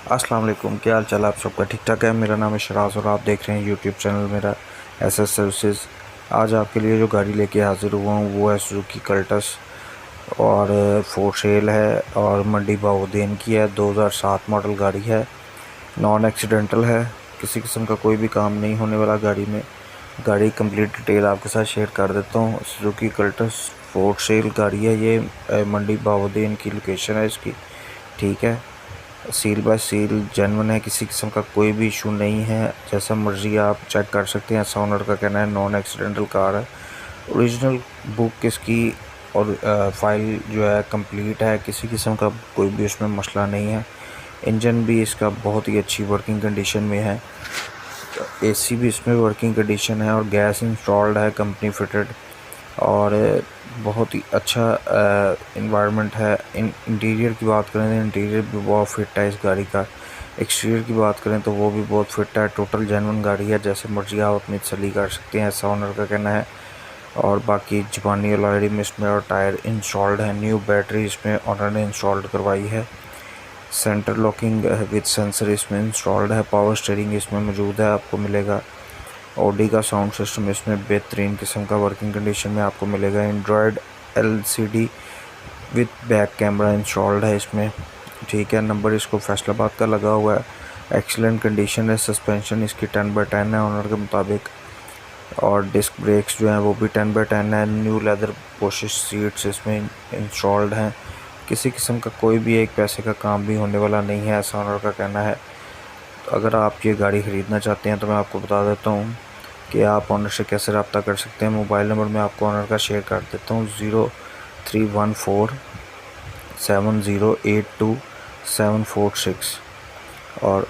अस्सलाम वालेकुम, क्या हाल चाल आप सबका? ठीक ठाक है। मेरा नाम है शराज और आप देख रहे हैं यूट्यूब चैनल मेरा एसएस सर्विसेज। आज आपके लिए जो गाड़ी लेके हाज़िर हुआ हूँ वो है सुजुकी कल्टस और फोर सेल है और मंडी बाउद्दीन की है। 2007 मॉडल गाड़ी है, नॉन एक्सीडेंटल है, किसी किस्म का कोई भी काम नहीं होने वाला गाड़ी में। गाड़ी कंप्लीट डिटेल आपके साथ शेयर कर देता हूँ। सुजुकी कल्टस फोर सेल गाड़ी है ये, मंडी बाउद्दीन की लोकेशन है इसकी। ठीक है, सील बाय सील जेन्युइन है, किसी किस्म का कोई भी इशू नहीं है। जैसा मर्ज़ी आप चेक कर सकते हैं। ऐसा ओनर का कहना है नॉन एक्सीडेंटल कार है। ओरिजिनल बुक इसकी और फाइल जो है कंप्लीट है, किसी किस्म का कोई भी उसमें मसला नहीं है। इंजन भी इसका बहुत ही अच्छी वर्किंग कंडीशन में है। एसी भी इसमें वर्किंग कंडीशन है और गैस इंस्टॉल्ड है, कंपनी फिटेड, और बहुत ही अच्छा इन्वायरमेंट है। इंटीरियर की बात करें तो इंटीरियर भी बहुत फिट है इस गाड़ी का। एक्सटीरियर की बात करें तो वो भी बहुत फिट है। टोटल जेन्युइन गाड़ी है, जैसे मर्जी आप अपनी तसल्ली कर सकते हैं, ऐसा ओनर का कहना है। और बाकी जापानी अलॉय में इसमें और टायर इंस्टॉल्ड है। न्यू बैटरी इसमें ओनर ने इंस्टॉल्ड करवाई है। सेंटर लॉकिंग विद सेंसर इसमें इंस्टॉल्ड है। पावर स्टीयरिंग इसमें मौजूद है, आपको मिलेगा। ऑडी का साउंड सिस्टम इसमें बेहतरीन किस्म का वर्किंग कंडीशन में आपको मिलेगा। Android LCD with back camera installed है इसमें। ठीक है, नंबर इसको फैसलाबाद का लगा हुआ है। एक्सीलेंट कंडीशन है। सस्पेंशन इसकी 10/10 है ओनर के मुताबिक, और डिस्क ब्रेक्स जो हैं वो भी 10/10 है। न्यू लेदर पोशिश सीट्स इसमें इंस्टॉल्ड हैं। किसी किस्म का कोई भी एक पैसे का काम भी होने वाला नहीं है, ऐसा ओनर का कहना है। अगर आप ये गाड़ी ख़रीदना चाहते हैं तो मैं आपको बता देता हूँ कि आप ऑनर से कैसे रब्ता कर सकते हैं। मोबाइल नंबर मैं आपको ऑनर का शेयर कर देता हूँ, 031470824746। और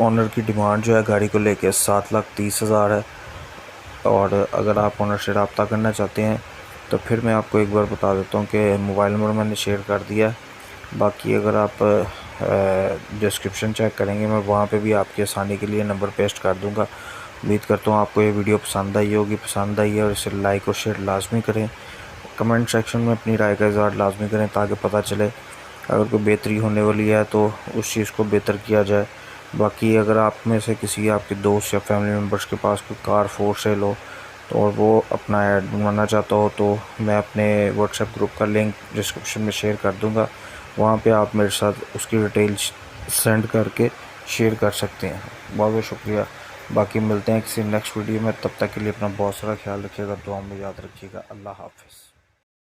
ऑनर की डिमांड जो है गाड़ी को लेके 7,30,000 है। और अगर आप ऑनर से रब्ता करना चाहते हैं तो फिर मैं आपको एक बार बता देता हूँ कि मोबाइल नंबर मैंने शेयर कर दिया। बाकी अगर आप डिस्क्रिप्शन चेक करेंगे, मैं वहाँ पे भी आपकी आसानी के लिए नंबर पेस्ट कर दूँगा। उम्मीद करता हूँ आपको ये वीडियो पसंद आई होगी। पसंद आई है और इसे लाइक और शेयर लाजमी करें। कमेंट सेक्शन में अपनी राय का इज़हार लाजमी करें ताकि पता चले अगर कोई बेहतरी होने वाली है तो उस चीज़ को बेहतर किया जाए। बाकी अगर आप में से किसी आपके दोस्त या फैमिली मेम्बर्स के पास कोई कार फोर सेल हो तो और वो अपना ऐड बनवाना चाहता हो तो मैं अपने व्हाट्सएप ग्रुप का लिंक डिस्क्रिप्शन में शेयर कर दूँगा। वहाँ पे आप मेरे साथ उसकी डिटेल सेंड करके शेयर कर सकते हैं। बहुत बहुत शुक्रिया। बाकी मिलते हैं किसी नेक्स्ट वीडियो में, तब तक के लिए अपना बहुत सारा ख्याल रखिएगा, दुआ में याद रखिएगा। अल्लाह हाफ़िज़।